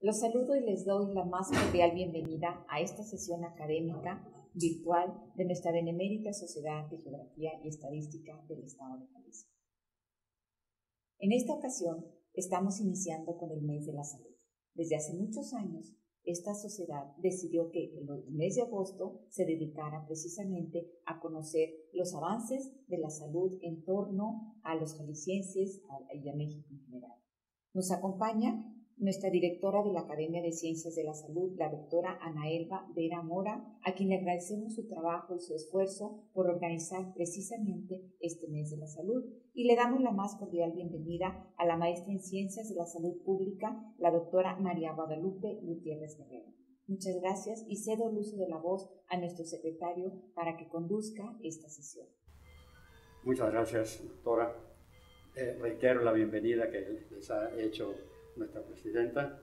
Los saludo y les doy la más cordial bienvenida a esta sesión académica virtual de nuestra Benemérita Sociedad de Geografía y Estadística del Estado de Jalisco. En esta ocasión estamos iniciando con el mes de la salud. Desde hace muchos años, esta sociedad decidió que el mes de agosto se dedicara precisamente a conocer los avances de la salud en torno a los jaliscienses y a México en general. Nos acompaña nuestra directora de la Academia de Ciencias de la Salud, la doctora Ana Elba Vera Mora, a quien le agradecemos su trabajo y su esfuerzo por organizar precisamente este mes de la salud. Y le damos la más cordial bienvenida a la maestra en Ciencias de la Salud Pública, la doctora María Guadalupe Gutiérrez Guerrero. Muchas gracias y cedo el uso de la voz a nuestro secretario para que conduzca esta sesión. Muchas gracias, doctora. Reitero la bienvenida que les ha hecho nuestra presidenta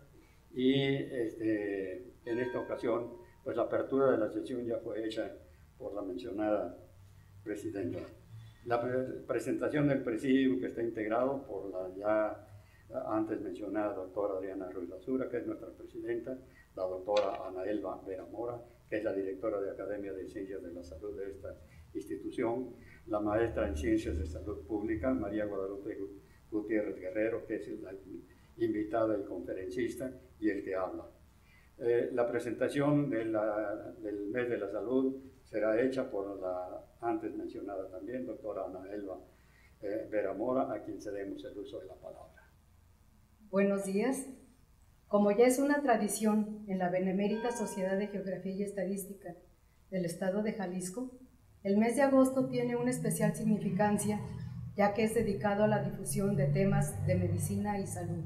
y en esta ocasión pues la apertura de la sesión ya fue hecha por la mencionada presidenta. La presentación del presidium, que está integrado por la ya antes mencionada doctora Adriana Ruiz Lazura, que es nuestra presidenta, la doctora Ana Elba Vera Mora, que es la directora de Academia de Ciencias de la Salud de esta institución, la maestra en Ciencias de Salud Pública, María Guadalupe Gutiérrez Guerrero, que es la invitada y conferencista y el que habla. La presentación del mes de la salud será hecha por la antes mencionada también, doctora Ana Elba Vera Mora, a quien cedemos el uso de la palabra. Buenos días. Como ya es una tradición en la Benemérita Sociedad de Geografía y Estadística del Estado de Jalisco, el mes de agosto tiene una especial significancia, ya que es dedicado a la difusión de temas de medicina y salud.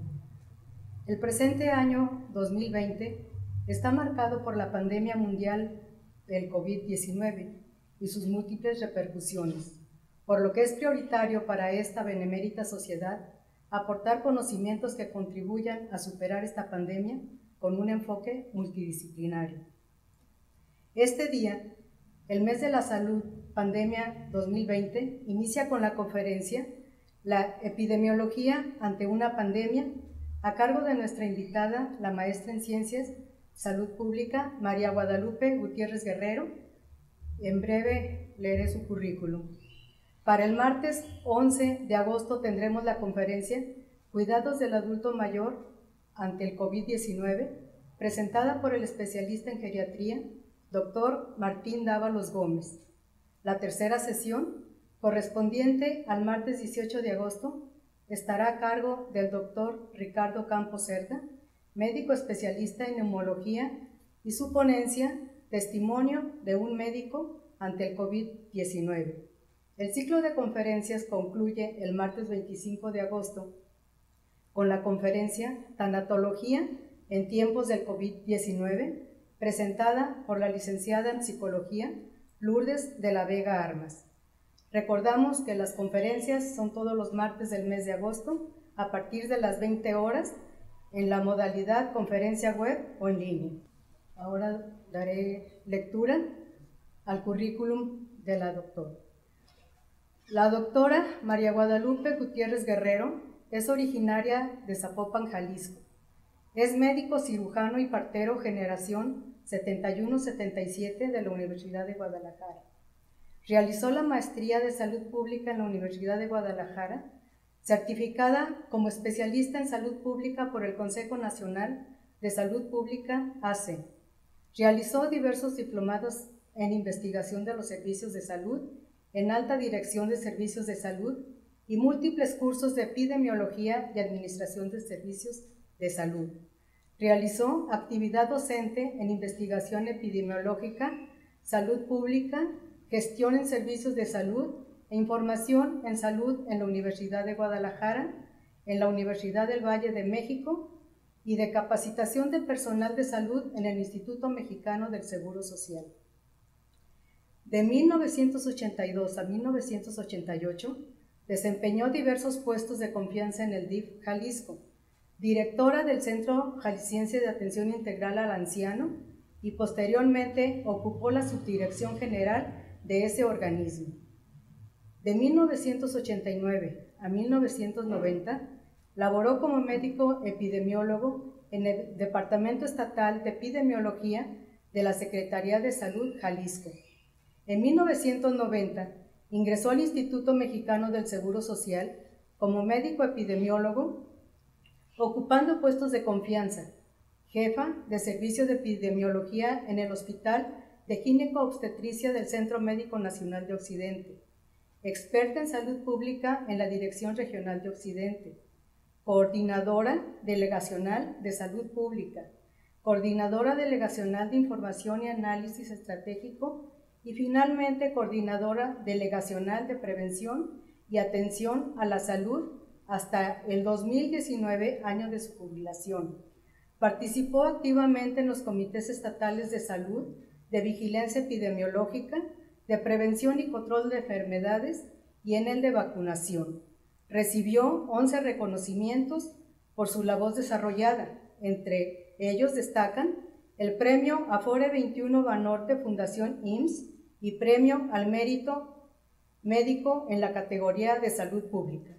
El presente año 2020 está marcado por la pandemia mundial del COVID-19 y sus múltiples repercusiones, por lo que es prioritario para esta benemérita sociedad aportar conocimientos que contribuyan a superar esta pandemia con un enfoque multidisciplinario. Este día, el mes de la salud pandemia 2020 inicia con la conferencia La epidemiología ante una pandemia, a cargo de nuestra invitada, la maestra en Ciencias, Salud Pública, María Guadalupe Gutiérrez Guerrero. En breve leeré su currículum. Para el martes 11 de agosto tendremos la conferencia Cuidados del adulto mayor ante el COVID-19, presentada por el especialista en geriatría, doctor Martín Dávalos Gómez. La tercera sesión, correspondiente al martes 18 de agosto, estará a cargo del doctor Ricardo Campos Cerda, médico especialista en neumología, y su ponencia, Testimonio de un médico ante el COVID-19. El ciclo de conferencias concluye el martes 25 de agosto con la conferencia Tanatología en tiempos del COVID-19, presentada por la licenciada en Psicología Lourdes de la Vega Armas. Recordamos que las conferencias son todos los martes del mes de agosto a partir de las 20 horas en la modalidad conferencia web o en línea. Ahora daré lectura al currículum de la doctora. La doctora María Guadalupe Gutiérrez Guerrero es originaria de Zapopan, Jalisco. Es médico cirujano y partero generación 71-77 de la Universidad de Guadalajara. Realizó la maestría de Salud Pública en la Universidad de Guadalajara, certificada como especialista en Salud Pública por el Consejo Nacional de Salud Pública, AC. Realizó diversos diplomados en investigación de los servicios de salud, en alta dirección de servicios de salud y múltiples cursos de epidemiología y administración de servicios de salud. Realizó actividad docente en investigación epidemiológica, salud pública, gestión en servicios de salud e información en salud en la Universidad de Guadalajara, en la Universidad del Valle de México y de capacitación de personal de salud en el Instituto Mexicano del Seguro Social. De 1982 a 1988, desempeñó diversos puestos de confianza en el DIF Jalisco, directora del Centro Jalisciense de Atención Integral al Anciano y posteriormente ocupó la subdirección general de ese organismo. De 1989 a 1990, Laboró como médico epidemiólogo en el Departamento Estatal de Epidemiología de la Secretaría de Salud, Jalisco. En 1990 ingresó al Instituto Mexicano del Seguro Social como médico epidemiólogo, ocupando puestos de confianza, jefa de servicio de epidemiología en el Hospital de Gineco-Obstetricia del Centro Médico Nacional de Occidente, experta en salud pública en la Dirección Regional de Occidente, coordinadora delegacional de salud pública, coordinadora delegacional de información y análisis estratégico y finalmente coordinadora delegacional de prevención y atención a la salud hasta el 2019, año de su jubilación. Participó activamente en los comités estatales de salud, de vigilancia epidemiológica, de prevención y control de enfermedades y en el de vacunación. Recibió 11 reconocimientos por su labor desarrollada. Entre ellos destacan el Premio Afore 21 Banorte Fundación IMSS y Premio al Mérito Médico en la categoría de Salud Pública.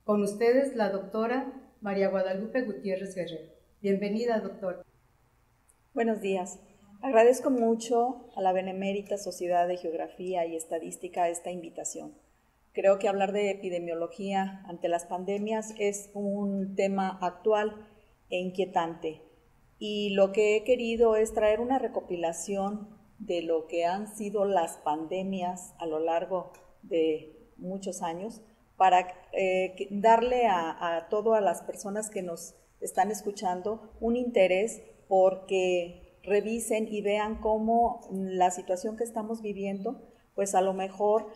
Con ustedes, la doctora María Guadalupe Gutiérrez Guerrero. Bienvenida, doctora. Buenos días. Agradezco mucho a la Benemérita Sociedad de Geografía y Estadística esta invitación. Creo que hablar de epidemiología ante las pandemias es un tema actual e inquietante. Y lo que he querido es traer una recopilación de lo que han sido las pandemias a lo largo de muchos años para darle a todas las personas que nos están escuchando un interés porque revisen y vean cómo la situación que estamos viviendo, pues a lo mejor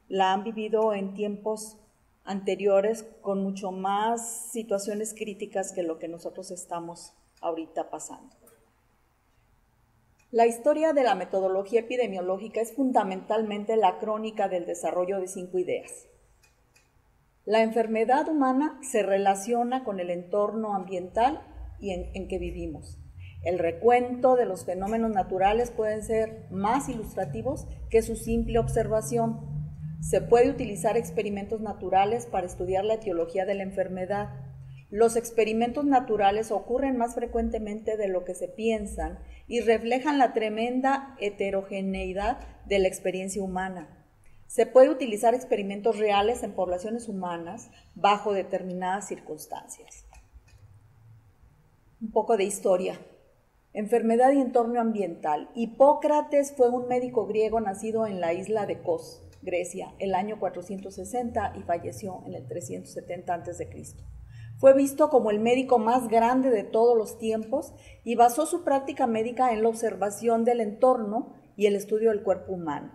la han vivido en tiempos anteriores con mucho más situaciones críticas que lo que nosotros estamos ahorita pasando. La historia de la metodología epidemiológica es fundamentalmente la crónica del desarrollo de 5 ideas. La enfermedad humana se relaciona con el entorno ambiental y en que vivimos. El recuento de los fenómenos naturales pueden ser más ilustrativos que su simple observación. Se puede utilizar experimentos naturales para estudiar la etiología de la enfermedad. Los experimentos naturales ocurren más frecuentemente de lo que se piensan y reflejan la tremenda heterogeneidad de la experiencia humana. Se puede utilizar experimentos reales en poblaciones humanas bajo determinadas circunstancias. Un poco de historia. Enfermedad y entorno ambiental. Hipócrates fue un médico griego nacido en la isla de Kos, Grecia, el año 460 y falleció en el 370 a.C. Fue visto como el médico más grande de todos los tiempos y basó su práctica médica en la observación del entorno y el estudio del cuerpo humano.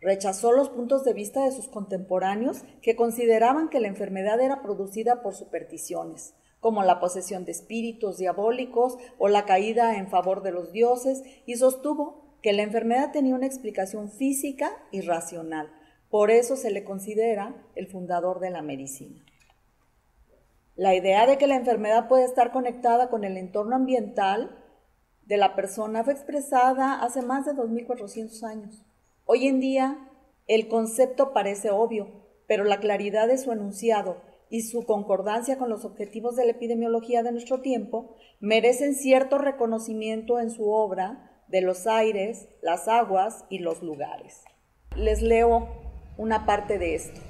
Rechazó los puntos de vista de sus contemporáneos que consideraban que la enfermedad era producida por supersticiones, como la posesión de espíritus diabólicos o la caída en favor de los dioses, y sostuvo que la enfermedad tenía una explicación física y racional. Por eso se le considera el fundador de la medicina. La idea de que la enfermedad puede estar conectada con el entorno ambiental de la persona fue expresada hace más de 2400 años. Hoy en día, el concepto parece obvio, pero la claridad de su enunciado y su concordancia con los objetivos de la epidemiología de nuestro tiempo merecen cierto reconocimiento en su obra de los aires, las aguas y los lugares. Les leo una parte de esto.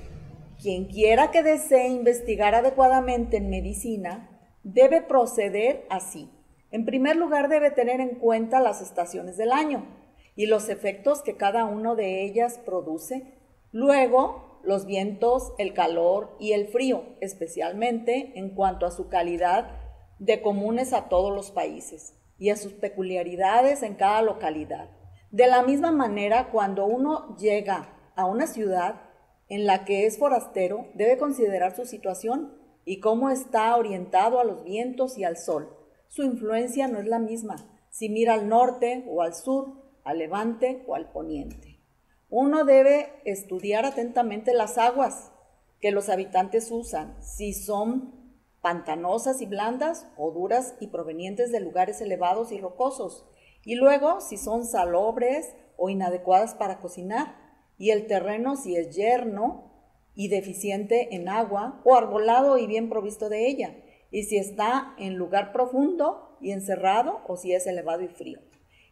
Quien quiera que desee investigar adecuadamente en medicina debe proceder así. En primer lugar, debe tener en cuenta las estaciones del año y los efectos que cada una de ellas produce. Luego, los vientos, el calor y el frío, especialmente en cuanto a su calidad, de comunes a todos los países y a sus peculiaridades en cada localidad. De la misma manera, cuando uno llega a una ciudad en la que es forastero, debe considerar su situación y cómo está orientado a los vientos y al sol. Su influencia no es la misma si mira al norte o al sur, al levante o al poniente. Uno debe estudiar atentamente las aguas que los habitantes usan, si son pantanosas y blandas o duras y provenientes de lugares elevados y rocosos, y luego si son salobres o inadecuadas para cocinar, y el terreno si es yermo y deficiente en agua, o arbolado y bien provisto de ella, y si está en lugar profundo y encerrado, o si es elevado y frío,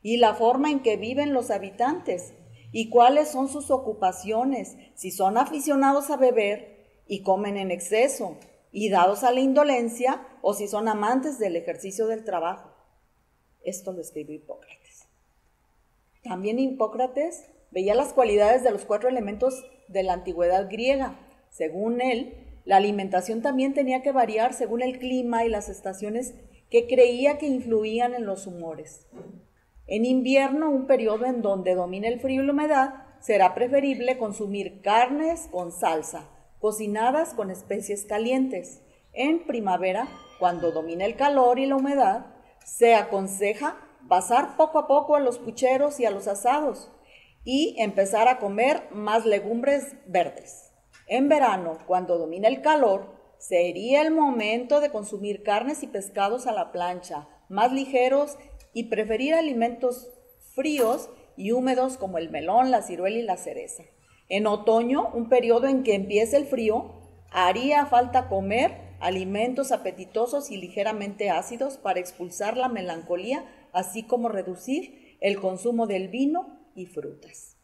y la forma en que viven los habitantes, y cuáles son sus ocupaciones, si son aficionados a beber y comen en exceso, y dados a la indolencia, o si son amantes del ejercicio del trabajo. Esto lo escribió Hipócrates. También Hipócrates veía las cualidades de los 4 elementos de la antigüedad griega. Según él, la alimentación también tenía que variar según el clima y las estaciones que creía que influían en los humores. En invierno, un periodo en donde domina el frío y la humedad, será preferible consumir carnes con salsa, cocinadas con especies calientes. En primavera, cuando domina el calor y la humedad, se aconseja pasar poco a poco a los pucheros y a los asados y empezar a comer más legumbres verdes. En verano, cuando domina el calor, sería el momento de consumir carnes y pescados a la plancha, más ligeros, y preferir alimentos fríos y húmedos como el melón, la ciruela y la cereza. En otoño, un periodo en que empiece el frío, haría falta comer alimentos apetitosos y ligeramente ácidos para expulsar la melancolía, así como reducir el consumo del vino y frutas.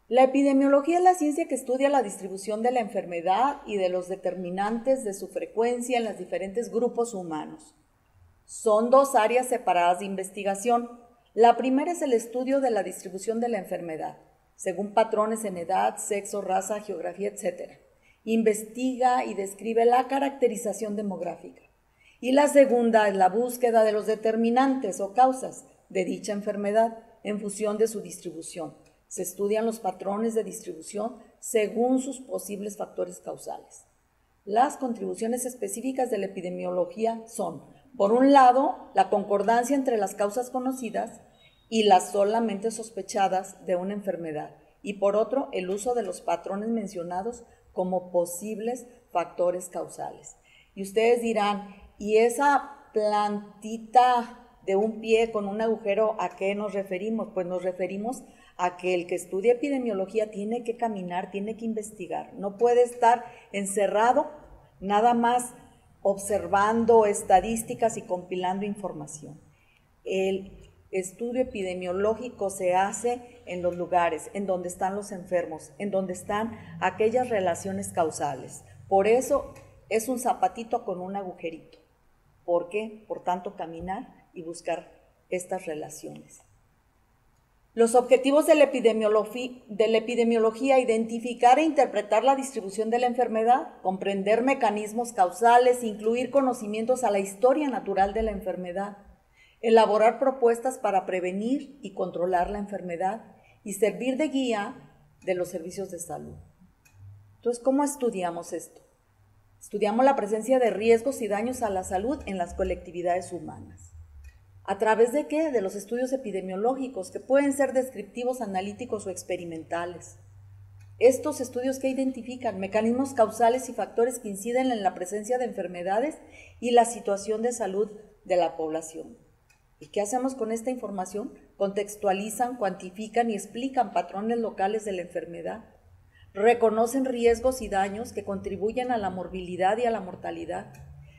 La epidemiología es la ciencia que estudia la distribución de la enfermedad y de los determinantes de su frecuencia en los diferentes grupos humanos. Son 2 áreas separadas de investigación. La primera es el estudio de la distribución de la enfermedad, según patrones en edad, sexo, raza, geografía, etc. Investiga y describe la caracterización demográfica. Y la segunda es la búsqueda de los determinantes o causas de dicha enfermedad en función de su distribución. Se estudian los patrones de distribución según sus posibles factores causales. Las contribuciones específicas de la epidemiología son, por un lado, la concordancia entre las causas conocidas y las solamente sospechadas de una enfermedad, y por otro, el uso de los patrones mencionados como posibles factores causales. Y ustedes dirán, ¿y esa plantita de un pie con un agujero a qué nos referimos? Pues nos referimos a que el que estudia epidemiología tiene que caminar, tiene que investigar, no puede estar encerrado nada más observando estadísticas y compilando información. El estudio epidemiológico se hace en los lugares en donde están los enfermos, en donde están aquellas relaciones causales. Por eso es un zapatito con un agujerito. ¿Por qué? Por tanto, caminar y buscar estas relaciones. Los objetivos de la epidemiología: identificar e interpretar la distribución de la enfermedad, comprender mecanismos causales, incluir conocimientos a la historia natural de la enfermedad, elaborar propuestas para prevenir y controlar la enfermedad y servir de guía de los servicios de salud. Entonces, ¿cómo estudiamos esto? Estudiamos la presencia de riesgos y daños a la salud en las colectividades humanas. ¿A través de qué? De los estudios epidemiológicos, que pueden ser descriptivos, analíticos o experimentales. Estos estudios que identifican mecanismos causales y factores que inciden en la presencia de enfermedades y la situación de salud de la población. ¿Y qué hacemos con esta información? Contextualizan, cuantifican y explican patrones locales de la enfermedad. Reconocen riesgos y daños que contribuyen a la morbilidad y a la mortalidad.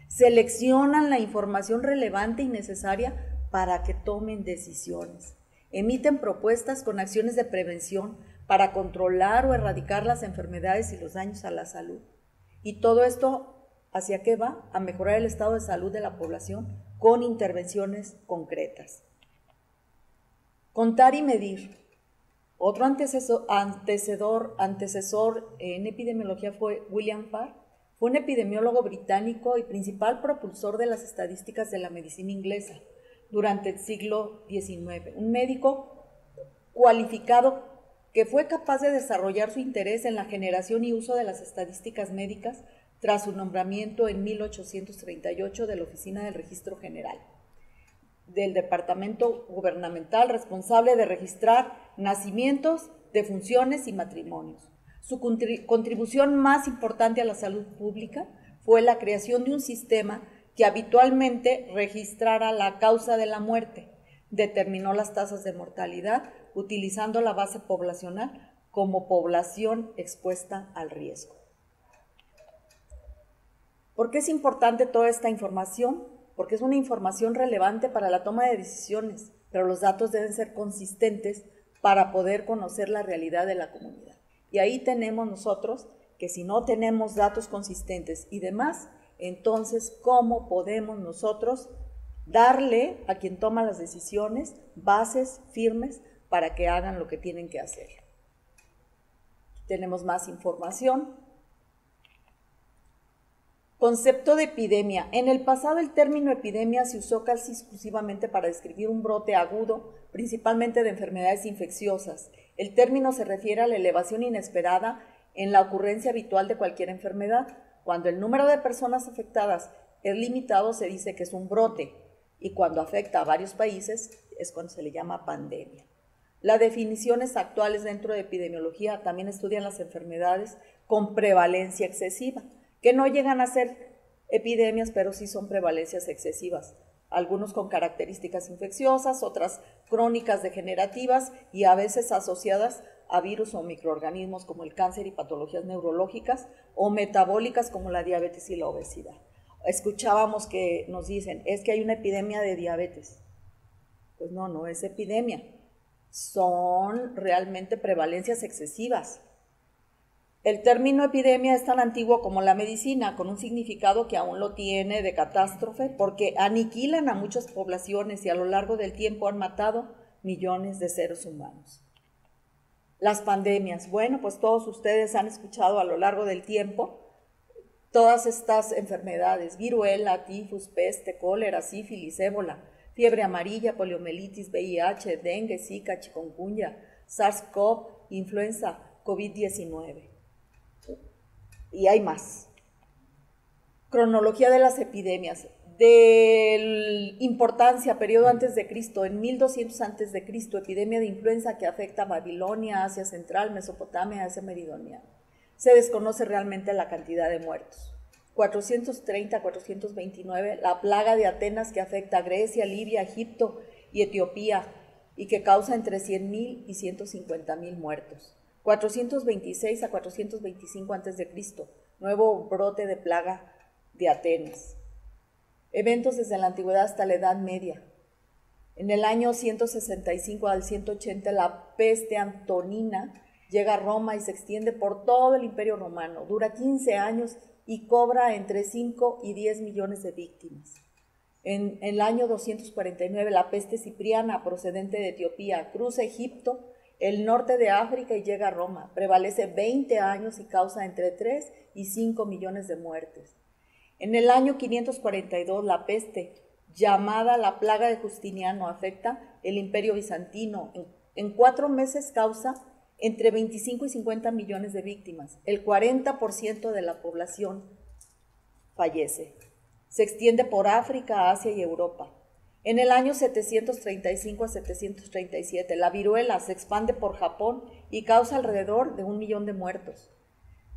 Seleccionan la información relevante y necesaria para que tomen decisiones. Emiten propuestas con acciones de prevención para controlar o erradicar las enfermedades y los daños a la salud. Y todo esto, ¿hacia qué va? A mejorar el estado de salud de la población con intervenciones concretas. Contar y medir. Otro antecesor en epidemiología fue William Farr. Fue un epidemiólogo británico y principal propulsor de las estadísticas de la medicina inglesa durante el siglo XIX. Un médico cualificado que fue capaz de desarrollar su interés en la generación y uso de las estadísticas médicas tras su nombramiento en 1838 de la Oficina del Registro General, del departamento gubernamental responsable de registrar nacimientos, defunciones y matrimonios. Su contribución más importante a la salud pública fue la creación de un sistema que habitualmente registrara la causa de la muerte, determinó las tasas de mortalidad utilizando la base poblacional como población expuesta al riesgo. ¿Por qué es importante toda esta información? Porque es una información relevante para la toma de decisiones, pero los datos deben ser consistentes para poder conocer la realidad de la comunidad. Y ahí tenemos nosotros que si no tenemos datos consistentes y demás, entonces, ¿cómo podemos nosotros darle a quien toma las decisiones bases firmes para que hagan lo que tienen que hacer? Tenemos más información. Concepto de epidemia. En el pasado el término epidemia se usó casi exclusivamente para describir un brote agudo, principalmente de enfermedades infecciosas. El término se refiere a la elevación inesperada en la ocurrencia habitual de cualquier enfermedad. Cuando el número de personas afectadas es limitado, se dice que es un brote, y cuando afecta a varios países es cuando se le llama pandemia. Las definiciones actuales dentro de epidemiología también estudian las enfermedades con prevalencia excesiva, que no llegan a ser epidemias, pero sí son prevalencias excesivas. Algunos con características infecciosas, otras crónicas degenerativas y a veces asociadas a virus o microorganismos como el cáncer y patologías neurológicas o metabólicas como la diabetes y la obesidad. Escuchábamos que nos dicen, es que hay una epidemia de diabetes. Pues no, no es epidemia. Son realmente prevalencias excesivas. El término epidemia es tan antiguo como la medicina, con un significado que aún lo tiene de catástrofe, porque aniquilan a muchas poblaciones y a lo largo del tiempo han matado millones de seres humanos. Las pandemias, bueno, pues todos ustedes han escuchado a lo largo del tiempo todas estas enfermedades: viruela, tifus, peste, cólera, sífilis, ébola, fiebre amarilla, poliomielitis, VIH, dengue, zika, chikungunya, SARS-CoV, influenza, COVID-19. Y hay más. Cronología de las epidemias. De importancia, periodo antes de Cristo, en 1200 antes de Cristo, epidemia de influenza que afecta a Babilonia, Asia Central, Mesopotamia, Asia Meridional. Se desconoce realmente la cantidad de muertos. 430-429, la plaga de Atenas que afecta a Grecia, Libia, Egipto y Etiopía y que causa entre 100,000 y 150,000 muertos. 426 a 425 a.C., nuevo brote de plaga de Atenas. Eventos desde la antigüedad hasta la Edad Media. En el año 165 al 180, la peste antonina llega a Roma y se extiende por todo el Imperio Romano. Dura 15 años y cobra entre 5 y 10 millones de víctimas. En el año 249, la peste cipriana, procedente de Etiopía, cruza Egipto, el norte de África y llega a Roma. Prevalece 20 años y causa entre 3 y 5 millones de muertes. En el año 542, la peste, llamada la plaga de Justiniano, afecta el Imperio Bizantino. En 4 meses causa entre 25 y 50 millones de víctimas. El 40% de la población fallece. Se extiende por África, Asia y Europa. En el año 735 a 737, la viruela se expande por Japón y causa alrededor de 1 millón de muertos.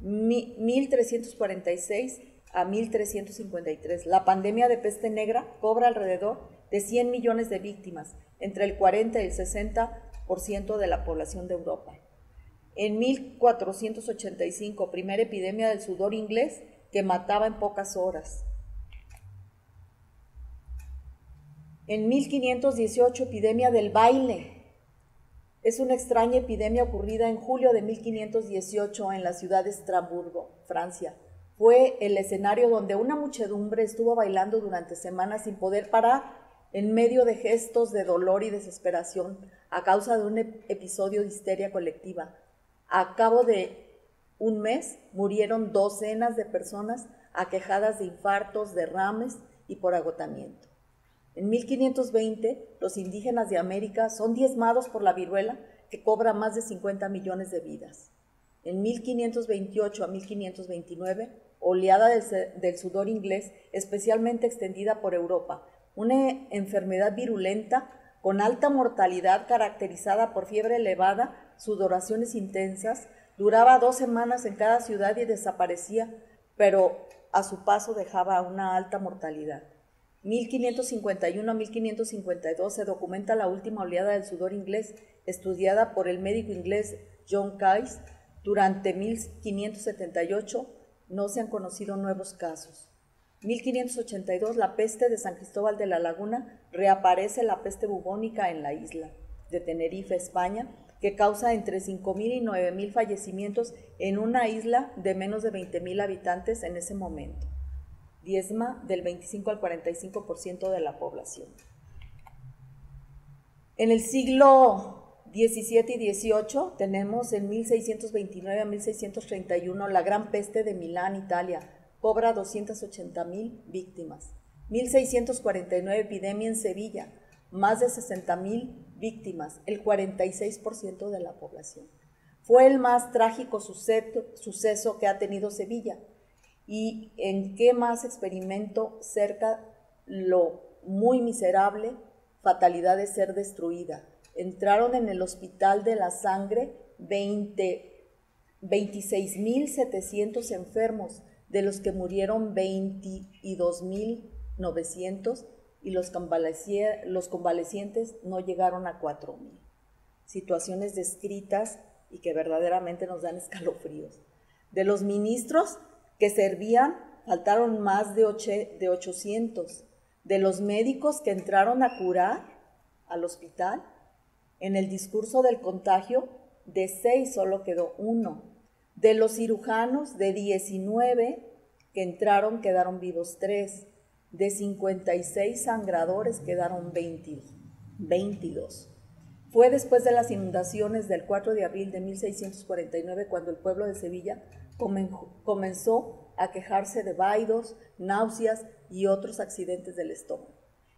1346 a 1353, la pandemia de peste negra cobra alrededor de 100 millones de víctimas, entre el 40 y el 60% de la población de Europa. En 1485, primera epidemia del sudor inglés que mataba en pocas horas. En 1518, epidemia del baile. Es una extraña epidemia ocurrida en julio de 1518 en la ciudad de Estrasburgo, Francia. Fue el escenario donde una muchedumbre estuvo bailando durante semanas sin poder parar en medio de gestos de dolor y desesperación a causa de un episodio de histeria colectiva. A cabo de un mes murieron docenas de personas aquejadas de infartos, derrames y por agotamiento. En 1520, los indígenas de América son diezmados por la viruela que cobra más de 50 millones de vidas. En 1528 a 1529, oleada del sudor inglés, especialmente extendida por Europa, una enfermedad virulenta con alta mortalidad caracterizada por fiebre elevada, sudoraciones intensas, duraba 2 semanas en cada ciudad y desaparecía, pero a su paso dejaba una alta mortalidad. 1551 a 1552 se documenta la última oleada del sudor inglés, estudiada por el médico inglés John Kais, durante 1578 no se han conocido nuevos casos. 1582, la peste de San Cristóbal de la Laguna, reaparece la peste bubónica en la isla de Tenerife, España, que causa entre 5,000 y 9,000 fallecimientos en una isla de menos de 20,000 habitantes en ese momento. Diezma del 25 al 45% de la población. En el siglo XVII y XVIII tenemos en 1629 a 1631 la Gran Peste de Milán, Italia, cobra 280,000 víctimas. 1649 epidemia en Sevilla, más de 60,000 víctimas, el 46% de la población. Fue el más trágico suceso que ha tenido Sevilla. ¿Y en qué más experimento cerca lo muy miserable fatalidad de ser destruida? Entraron en el Hospital de la Sangre 26,700 enfermos, de los que murieron 22,900 y los convalecientes no llegaron a 4,000. Situaciones descritas y que verdaderamente nos dan escalofríos. De los ministros que servían, faltaron más de 800. De los médicos que entraron a curar al hospital, en el discurso del contagio, de 6 solo quedó 1. De los cirujanos, de 19 que entraron, quedaron vivos 3. De 56 sangradores quedaron 22. Fue después de las inundaciones del 4 de abril de 1649 cuando el pueblo de Sevilla comenzó a quejarse de vaidos, náuseas y otros accidentes del estómago.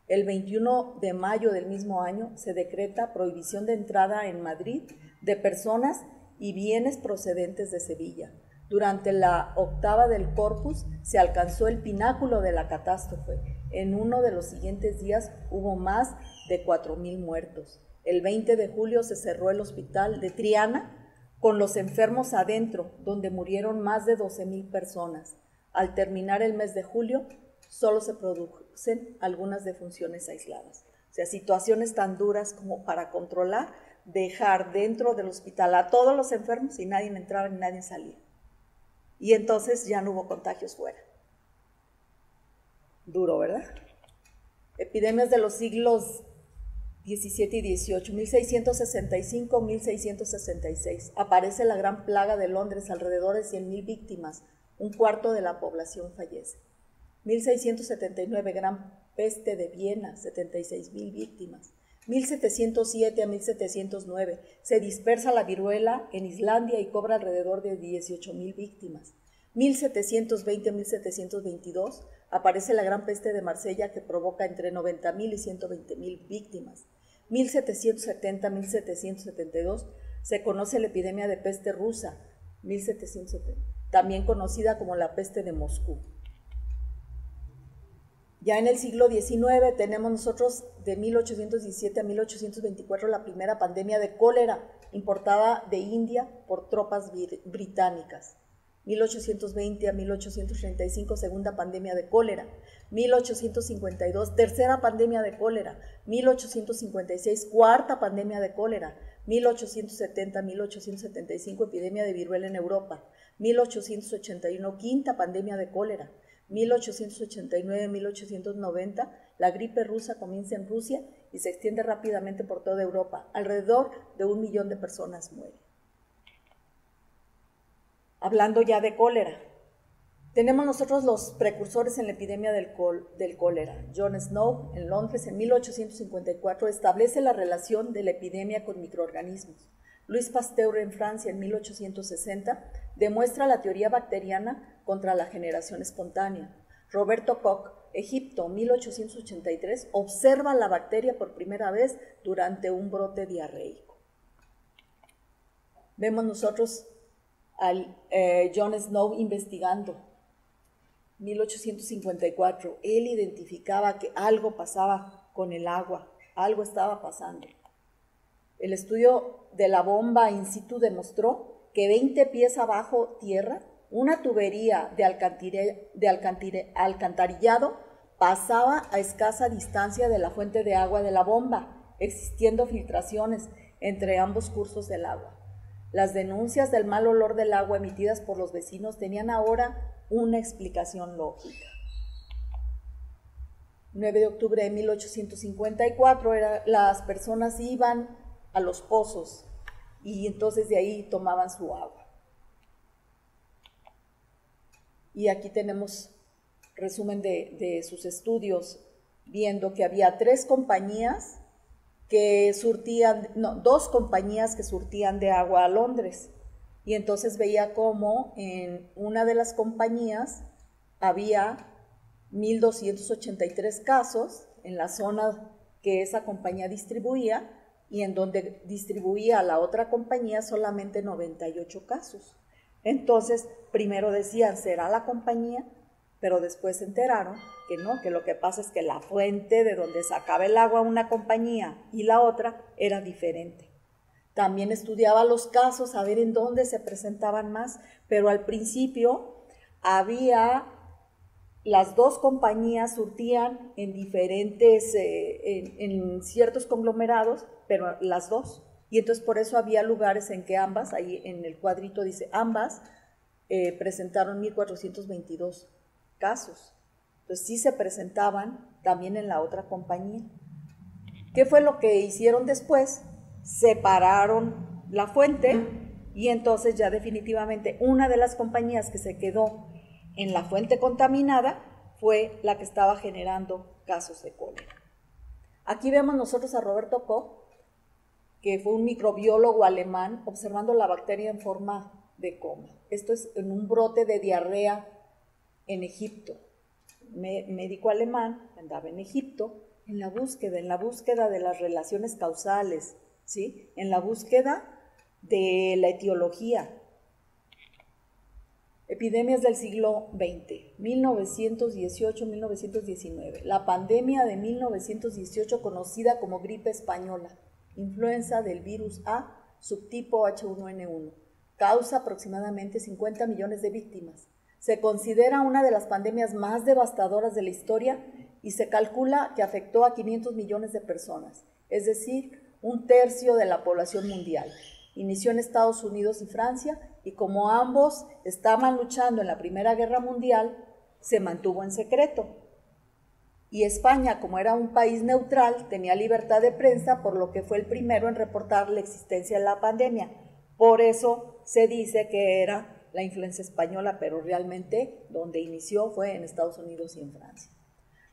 El 21 de mayo del mismo año se decreta prohibición de entrada en Madrid de personas y bienes procedentes de Sevilla. Durante la octava del Corpus se alcanzó el pináculo de la catástrofe. En uno de los siguientes días hubo más de 4,000 muertos. El 20 de julio se cerró el hospital de Triana con los enfermos adentro, donde murieron más de 12,000 personas. Al terminar el mes de julio, solo se producen algunas defunciones aisladas. O sea, situaciones tan duras como para controlar, dejar dentro del hospital a todos los enfermos y nadie entraba ni nadie salía. Y entonces ya no hubo contagios fuera. Duro, ¿verdad? Epidemias de los siglos XVII y XVIII, 1665-1666. Aparece la gran plaga de Londres, alrededor de 100,000 víctimas, un cuarto de la población fallece. 1679, gran peste de Viena, 76,000 víctimas. 1707 a 1709, se dispersa la viruela en Islandia y cobra alrededor de 18,000 víctimas. 1720 a 1722, aparece la gran peste de Marsella que provoca entre 90,000 y 120,000 víctimas. 1770 a 1772, se conoce la epidemia de peste rusa, 1770, también conocida como la peste de Moscú. Ya en el siglo XIX tenemos nosotros de 1817 a 1824 la primera pandemia de cólera importada de India por tropas británicas. 1820 a 1835 segunda pandemia de cólera. 1852 tercera pandemia de cólera. 1856 cuarta pandemia de cólera. 1870 a 1875 epidemia de viruela en Europa. 1881 quinta pandemia de cólera. 1889-1890, la gripe rusa comienza en Rusia y se extiende rápidamente por toda Europa. Alrededor de 1 millón de personas mueren. Hablando ya de cólera, tenemos nosotros los precursores en la epidemia del cólera. John Snow, en Londres, en 1854, establece la relación de la epidemia con microorganismos. Louis Pasteur, en Francia, en 1860, demuestra la teoría bacteriana contra la generación espontánea. Roberto Koch, Egipto, 1883, observa la bacteria por primera vez durante un brote diarreico. Vemos nosotros al John Snow investigando. 1854, él identificaba que algo pasaba con el agua, algo estaba pasando. El estudio de la bomba in situ demostró que 20 pies abajo tierra, una tubería de alcantarillado pasaba a escasa distancia de la fuente de agua de la bomba, existiendo filtraciones entre ambos cursos del agua. Las denuncias del mal olor del agua emitidas por los vecinos tenían ahora una explicación lógica. 9 de octubre de 1854, las personas iban a los pozos y entonces de ahí tomaban su agua. Y aquí tenemos resumen de sus estudios, viendo que había 2 compañías que surtían de agua a Londres. Y entonces veía cómo en una de las compañías había 1.283 casos en la zona que esa compañía distribuía, y en donde distribuía la otra compañía solamente 98 casos. Entonces, primero decían, ¿será la compañía? Pero después se enteraron que no, que lo que pasa es que la fuente de donde sacaba el agua una compañía y la otra era diferente. También estudiaba los casos, a ver en dónde se presentaban más, pero al principio había, las 2 compañías surtían en diferentes, en ciertos conglomerados, pero las 2. Y entonces por eso había lugares en que ambas, ahí en el cuadrito dice, ambas presentaron 1.422 casos. Entonces sí se presentaban también en la otra compañía. ¿Qué fue lo que hicieron después? Separaron la fuente y entonces ya definitivamente una de las compañías que se quedó en la fuente contaminada fue la que estaba generando casos de cólera. Aquí vemos nosotros a Roberto Koch, que fue un microbiólogo alemán, observando la bacteria en forma de coma. Esto es en un brote de diarrea en Egipto. Médico alemán, andaba en Egipto en la búsqueda de las relaciones causales, ¿sí? En la búsqueda de la etiología. Epidemias del siglo XX, 1918-1919. La pandemia de 1918, conocida como gripe española, influenza del virus A, subtipo H1N1, causa aproximadamente 50 millones de víctimas. Se considera una de las pandemias más devastadoras de la historia y se calcula que afectó a 500 millones de personas, es decir, 1/3 de la población mundial. Inició en Estados Unidos y Francia, y como ambos estaban luchando en la Primera Guerra Mundial, se mantuvo en secreto. Y España, como era un país neutral, tenía libertad de prensa, por lo que fue el primero en reportar la existencia de la pandemia. Por eso se dice que era la influenza española, pero realmente donde inició fue en Estados Unidos y en Francia.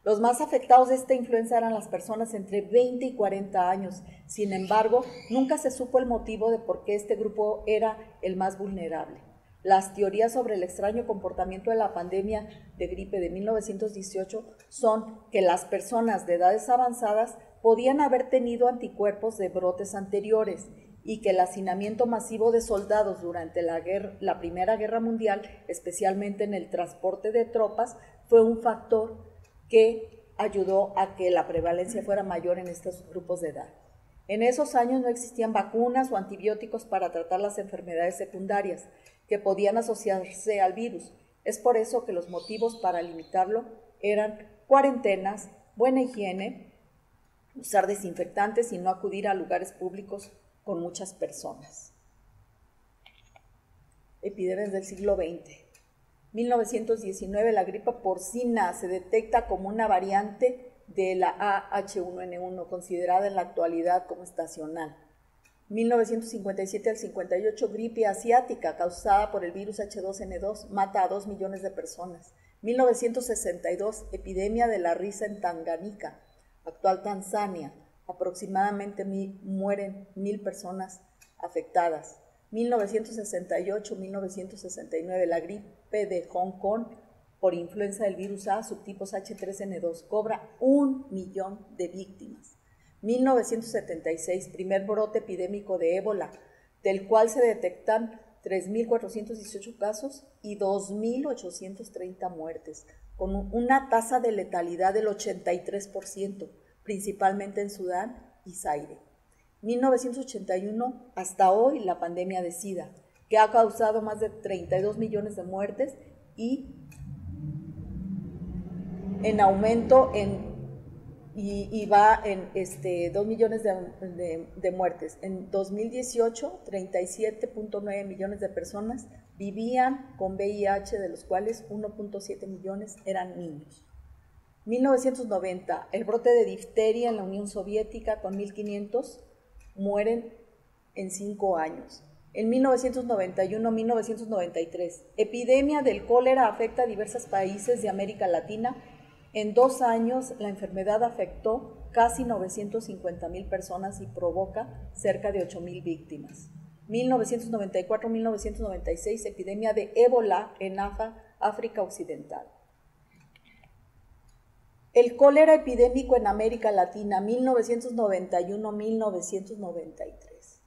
Los más afectados de esta influenza eran las personas entre 20 y 40 años. Sin embargo, nunca se supo el motivo de por qué este grupo era el más vulnerable. Las teorías sobre el extraño comportamiento de la pandemia de gripe de 1918 son que las personas de edades avanzadas podían haber tenido anticuerpos de brotes anteriores y que el hacinamiento masivo de soldados durante la Primera Guerra Mundial, especialmente en el transporte de tropas, fue un factor que ayudó a que la prevalencia fuera mayor en estos grupos de edad. En esos años no existían vacunas o antibióticos para tratar las enfermedades secundarias que podían asociarse al virus. Es por eso que los motivos para limitarlo eran cuarentenas, buena higiene, usar desinfectantes y no acudir a lugares públicos con muchas personas. Epidemias del siglo XX. 1919, la gripe porcina se detecta como una variante de la AH1N1, considerada en la actualidad como estacional. 1957 al 58, gripe asiática causada por el virus H2N2, mata a 2 millones de personas. 1962, epidemia de la risa en Tanganica, actual Tanzania, aproximadamente mueren 1,000 personas afectadas. 1968-1969, la gripe de Hong Kong por influenza del virus A, subtipos H3N2, cobra 1 millón de víctimas. 1976, primer brote epidémico de ébola, del cual se detectan 3.418 casos y 2.830 muertes, con una tasa de letalidad del 83%, principalmente en Sudán y Zaire. 1981 hasta hoy, la pandemia de SIDA, que ha causado más de 32 millones de muertes y en aumento en y va en 2 millones de muertes. En 2018, 37.9 millones de personas vivían con VIH, de los cuales 1.7 millones eran niños. 1990, el brote de difteria en la Unión Soviética, con 1.500 mueren en 5 años. En 1991-1993, epidemia del cólera afecta a diversos países de América Latina. En 2 años, la enfermedad afectó casi 950,000 personas y provoca cerca de 8,000 víctimas. 1994-1996, epidemia de ébola en África Occidental. El cólera epidémico en América Latina, 1991-1993.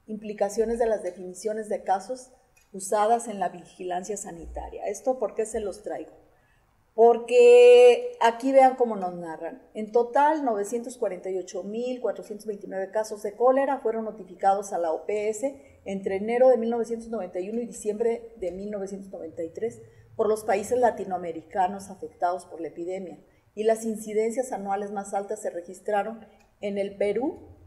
Implicaciones de las definiciones de casos usadas en la vigilancia sanitaria. ¿Esto por qué se los traigo? Porque aquí vean cómo nos narran. En total, 948,429 casos de cólera fueron notificados a la OPS entre enero de 1991 y diciembre de 1993 por los países latinoamericanos afectados por la epidemia. Y las incidencias anuales más altas se registraron en el Perú,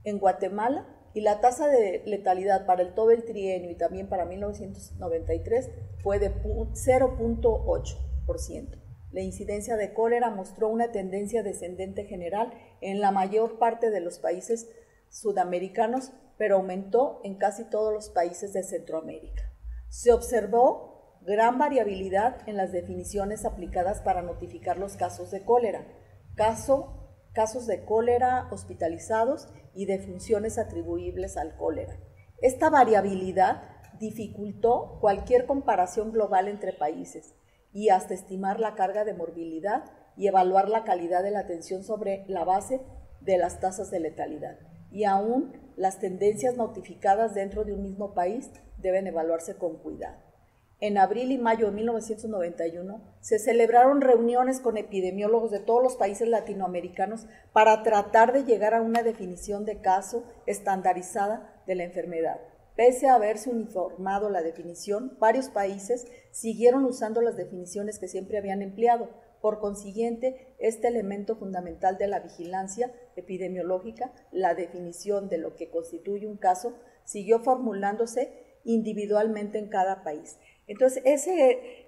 en Guatemala, y la tasa de letalidad para todo el trienio y también para 1993 fue de 0.8%. La incidencia de cólera mostró una tendencia descendente general en la mayor parte de los países sudamericanos, pero aumentó en casi todos los países de Centroamérica. Se observó gran variabilidad en las definiciones aplicadas para notificar los casos de cólera. Casos de cólera hospitalizados y defunciones atribuibles al cólera. Esta variabilidad dificultó cualquier comparación global entre países y hasta estimar la carga de morbilidad y evaluar la calidad de la atención sobre la base de las tasas de letalidad. Y aún las tendencias notificadas dentro de un mismo país deben evaluarse con cuidado. En abril y mayo de 1991 se celebraron reuniones con epidemiólogos de todos los países latinoamericanos para tratar de llegar a una definición de caso estandarizada de la enfermedad. Pese a haberse uniformado la definición, varios países siguieron usando las definiciones que siempre habían empleado. Por consiguiente, este elemento fundamental de la vigilancia epidemiológica, la definición de lo que constituye un caso, siguió formulándose individualmente en cada país. Entonces,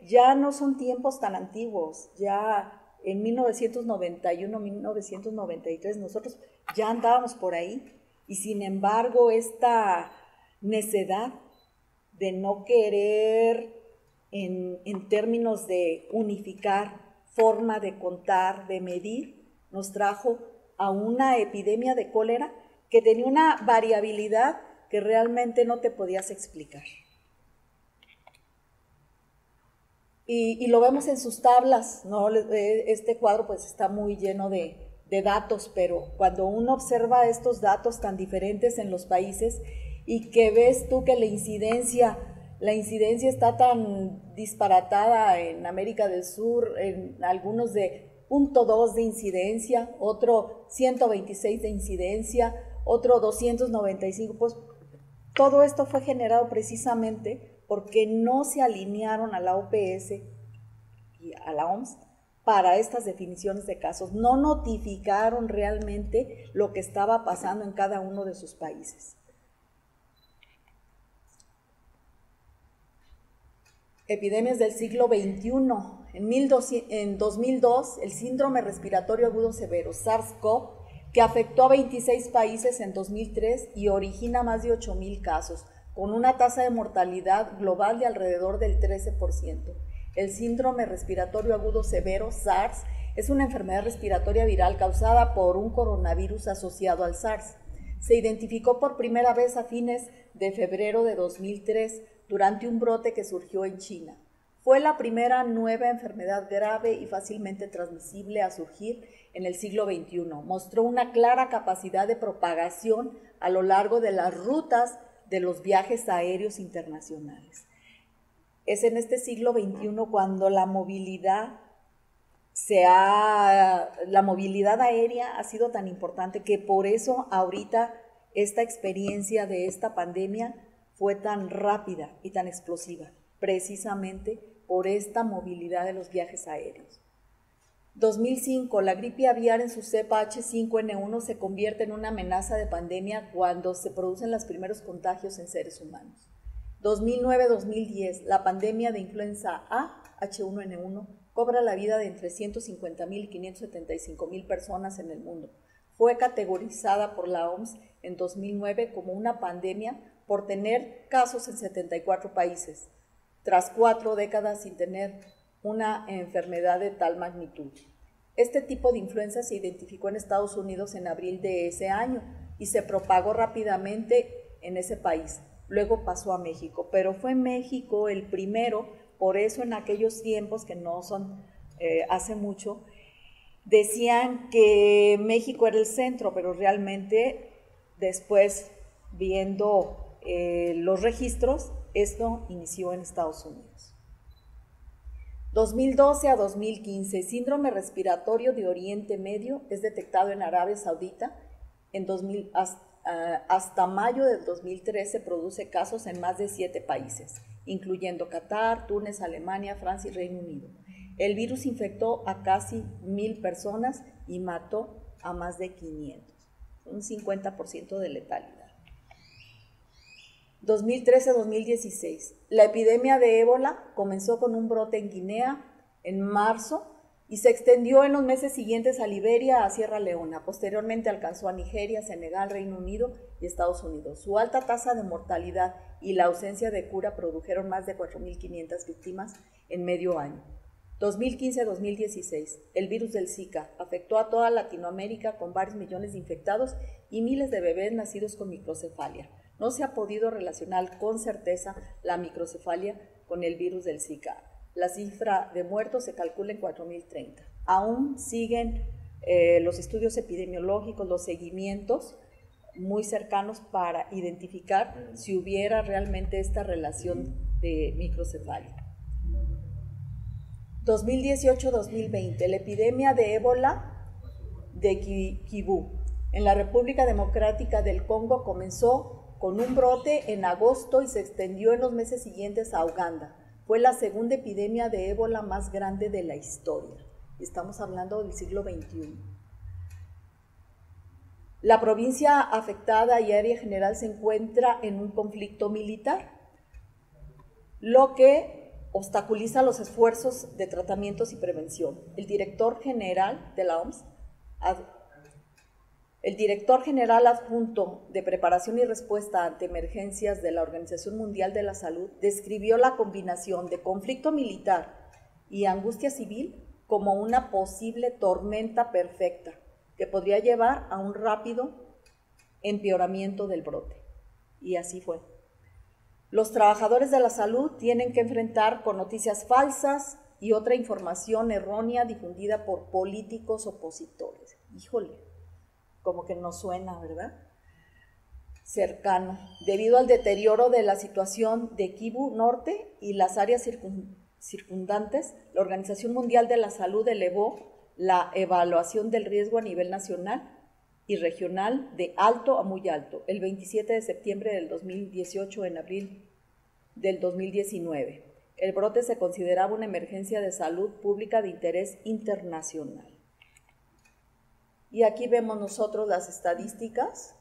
ya no son tiempos tan antiguos, ya en 1991, 1993 nosotros ya andábamos por ahí, y sin embargo esta necedad de no querer en términos de unificar forma de contar, de medir, nos trajo a una epidemia de cólera que tenía una variabilidad que realmente no te podías explicar. Y lo vemos en sus tablas, ¿no? Este cuadro pues está muy lleno de datos, pero cuando uno observa estos datos tan diferentes en los países y que ves tú que la incidencia está tan disparatada en América del Sur, en algunos de 0.2 de incidencia, otro 126 de incidencia, otro 295, pues todo esto fue generado precisamente porque no se alinearon a la OPS y a la OMS para estas definiciones de casos, no notificaron realmente lo que estaba pasando en cada uno de sus países. Epidemias del siglo XXI. En 2002, el síndrome respiratorio agudo severo, SARS-CoV, que afectó a 26 países en 2003 y origina más de 8,000 casos, con una tasa de mortalidad global de alrededor del 13%. El síndrome respiratorio agudo severo, SARS, es una enfermedad respiratoria viral causada por un coronavirus asociado al SARS. Se identificó por primera vez a fines de febrero de 2003 durante un brote que surgió en China. Fue la primera nueva enfermedad grave y fácilmente transmisible a surgir en el siglo XXI. Mostró una clara capacidad de propagación a lo largo de las rutas de los viajes aéreos internacionales. Es en este siglo XXI cuando la movilidad aérea ha sido tan importante, que por eso ahorita esta experiencia de esta pandemia fue tan rápida y tan explosiva, precisamente por esta movilidad de los viajes aéreos. 2005, la gripe aviar en su cepa H5N1 se convierte en una amenaza de pandemia cuando se producen los primeros contagios en seres humanos. 2009-2010, la pandemia de influenza A, H1N1, cobra la vida de entre 150,000 y 575,000 personas en el mundo. Fue categorizada por la OMS en 2009 como una pandemia por tener casos en 74 países, tras 4 décadas sin tener una enfermedad de tal magnitud. Este tipo de influenza se identificó en Estados Unidos en abril de ese año y se propagó rápidamente en ese país. Luego pasó a México, pero fue México el primero, por eso en aquellos tiempos, que no son hace mucho, decían que México era el centro, pero realmente después, viendo los registros, esto inició en Estados Unidos. 2012 a 2015, síndrome respiratorio de Oriente Medio es detectado en Arabia Saudita. Hasta mayo del 2013 se produce casos en más de 7 países, incluyendo Qatar, Túnez, Alemania, Francia y Reino Unido. El virus infectó a casi 1,000 personas y mató a más de 500, un 50% de letalidad. 2013-2016, la epidemia de ébola comenzó con un brote en Guinea en marzo y se extendió en los meses siguientes a Liberia, a Sierra Leona. Posteriormente alcanzó a Nigeria, Senegal, Reino Unido y Estados Unidos. Su alta tasa de mortalidad y la ausencia de cura produjeron más de 4,500 víctimas en medio año. 2015-2016, el virus del Zika afectó a toda Latinoamérica con varios millones de infectados y miles de bebés nacidos con microcefalia. No se ha podido relacionar con certeza la microcefalia con el virus del Zika. La cifra de muertos se calcula en 4,030. Aún siguen los estudios epidemiológicos, los seguimientos muy cercanos para identificar si hubiera realmente esta relación de microcefalia. 2018-2020, la epidemia de ébola de Kibú en la República Democrática del Congo comenzó con un brote en agosto y se extendió en los meses siguientes a Uganda. Fue la segunda epidemia de ébola más grande de la historia. Estamos hablando del siglo XXI. La provincia afectada y área general se encuentra en un conflicto militar, lo que obstaculiza los esfuerzos de tratamientos y prevención. El director general de la OMS, el director general adjunto de preparación y respuesta ante emergencias de la Organización Mundial de la Salud, describió la combinación de conflicto militar y angustia civil como una posible tormenta perfecta que podría llevar a un rápido empeoramiento del brote. Y así fue. Los trabajadores de la salud tienen que enfrentar con noticias falsas y otra información errónea difundida por políticos opositores. Híjole, como que no suena, ¿verdad? Cercano. Debido al deterioro de la situación de Kivu Norte y las áreas circundantes, la Organización Mundial de la Salud elevó la evaluación del riesgo a nivel nacional y regional de alto a muy alto, el 27 de septiembre del 2018 en abril del 2019. El brote se consideraba una emergencia de salud pública de interés internacional. Y aquí vemos nosotros las estadísticas.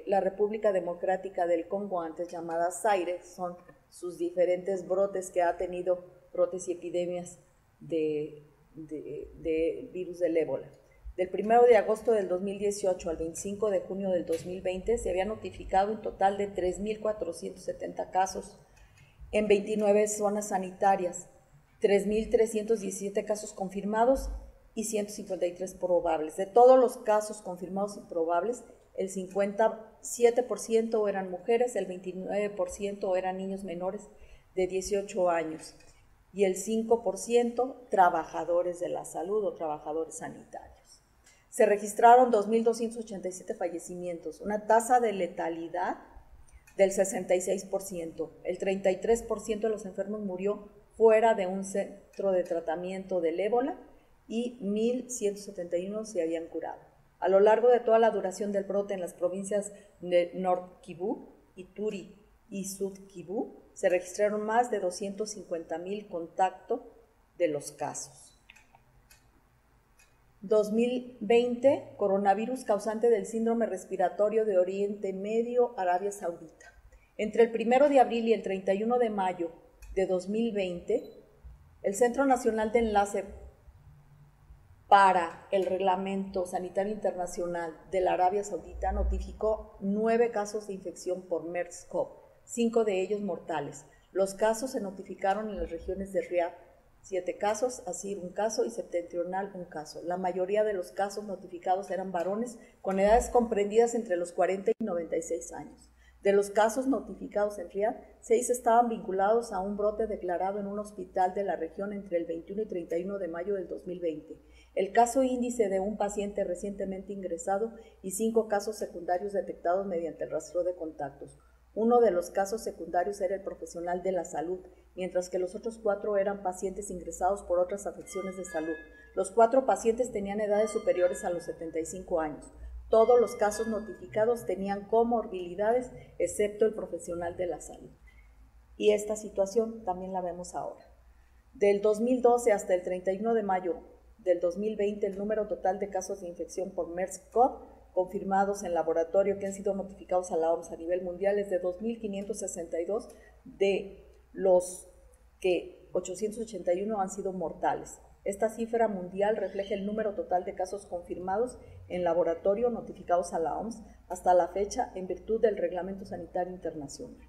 La República Democrática del Congo, antes llamada Zaire, son sus diferentes brotes que ha tenido, brotes y epidemias de virus del ébola. Del 1 de agosto del 2018 al 25 de junio del 2020 se había notificado un total de 3,470 casos en 29 zonas sanitarias, 3,317 casos confirmados y 153 probables. De todos los casos confirmados y probables, el 57% eran mujeres, el 29% eran niños menores de 18 años y el 5% trabajadores de la salud o trabajadores sanitarios. Se registraron 2,287 fallecimientos, una tasa de letalidad del 66%. El 33% de los enfermos murió fuera de un centro de tratamiento del ébola y 1,171 se habían curado. A lo largo de toda la duración del brote en las provincias de Nord Kivu, Ituri y Sud Kivu, se registraron más de 250,000 contactos de los casos. 2020, coronavirus causante del síndrome respiratorio de Oriente Medio, Arabia Saudita. Entre el 1 de abril y el 31 de mayo de 2020, el Centro Nacional de Enlace para el Reglamento Sanitario Internacional de la Arabia Saudita notificó 9 casos de infección por MERS-CoV, 5 de ellos mortales. Los casos se notificaron en las regiones de Riad, 7 casos, Asir 1 caso y Septentrional 1 caso. La mayoría de los casos notificados eran varones con edades comprendidas entre los 40 y 96 años. De los casos notificados en Riad, 6 estaban vinculados a un brote declarado en un hospital de la región entre el 21 y 31 de mayo del 2020. El caso índice de un paciente recientemente ingresado y 5 casos secundarios detectados mediante el rastreo de contactos. Uno de los casos secundarios era el profesional de la salud, mientras que los otros 4 eran pacientes ingresados por otras afecciones de salud. Los 4 pacientes tenían edades superiores a los 75 años. Todos los casos notificados tenían comorbilidades, excepto el profesional de la salud. Y esta situación también la vemos ahora. Del 2012 hasta el 31 de mayo del 2020, el número total de casos de infección por MERS-CoV confirmados en laboratorio que han sido notificados a la OMS a nivel mundial es de 2.562, de los que 881 han sido mortales. Esta cifra mundial refleja el número total de casos confirmados en laboratorio notificados a la OMS hasta la fecha en virtud del Reglamento Sanitario Internacional.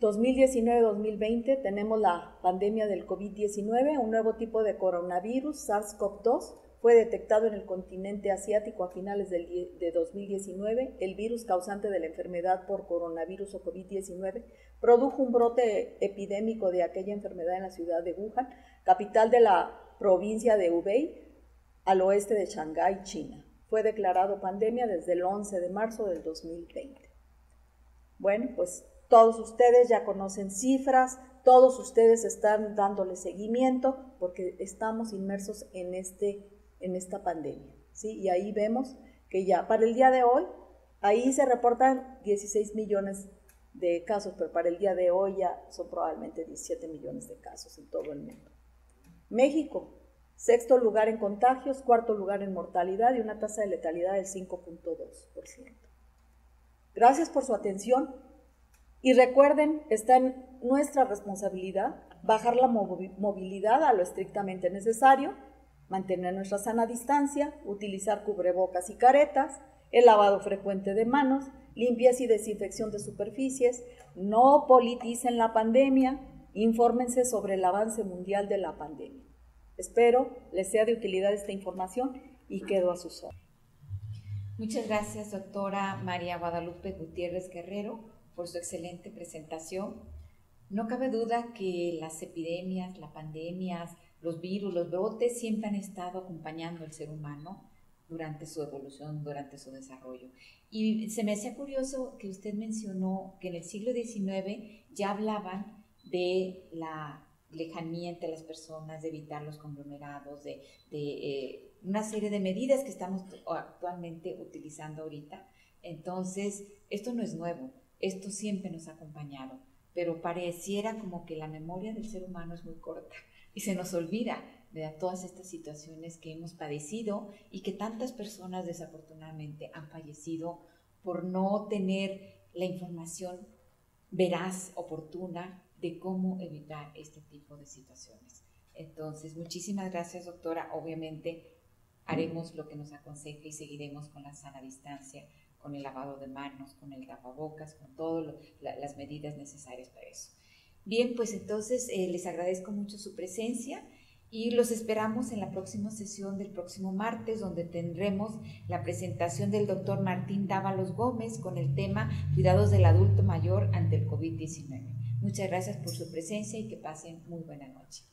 2019-2020 tenemos la pandemia del COVID-19, un nuevo tipo de coronavirus, SARS-CoV-2, fue detectado en el continente asiático a finales de 2019. El virus causante de la enfermedad por coronavirus o COVID-19 produjo un brote epidémico de aquella enfermedad en la ciudad de Wuhan, capital de la provincia de Hubei, al oeste de Shanghái, China. Fue declarado pandemia desde el 11 de marzo del 2020. Bueno, pues todos ustedes ya conocen cifras, todos ustedes están dándole seguimiento porque estamos inmersos en esta pandemia, ¿sí? Y ahí vemos que ya para el día de hoy, ahí se reportan 16 millones de casos, pero para el día de hoy ya son probablemente 17 millones de casos en todo el mundo. México, 6º lugar en contagios, 4º lugar en mortalidad y una tasa de letalidad del 5.2%. Gracias por su atención y recuerden, está en nuestra responsabilidad bajar la movilidad a lo estrictamente necesario, mantener nuestra sana distancia, utilizar cubrebocas y caretas, el lavado frecuente de manos, limpieza y desinfección de superficies, no politicen la pandemia, infórmense sobre el avance mundial de la pandemia. Espero les sea de utilidad esta información y quedo a sus órdenes. Muchas gracias, doctora María Guadalupe Gutiérrez Guerrero, por su excelente presentación. No cabe duda que las epidemias, las pandemias, los virus, los brotes siempre han estado acompañando al ser humano durante su evolución, durante su desarrollo. Y se me hacía curioso que usted mencionó que en el siglo XIX ya hablaban de la lejanía entre las personas, de evitar los conglomerados, de una serie de medidas que estamos actualmente utilizando ahorita. Entonces, esto no es nuevo, esto siempre nos ha acompañado, pero pareciera como que la memoria del ser humano es muy corta y se nos olvida de todas estas situaciones que hemos padecido y que tantas personas desafortunadamente han fallecido por no tener la información veraz, oportuna, de cómo evitar este tipo de situaciones. Entonces, muchísimas gracias, doctora. Obviamente haremos lo que nos aconseje y seguiremos con la sana distancia, con el lavado de manos, con el tapabocas, con todas las medidas necesarias para eso. Bien, pues entonces les agradezco mucho su presencia y los esperamos en la próxima sesión del próximo martes, donde tendremos la presentación del doctor Martín Dávalos Gómez con el tema Cuidados del adulto mayor ante el COVID-19. Muchas gracias por su presencia y que pasen muy buena noche.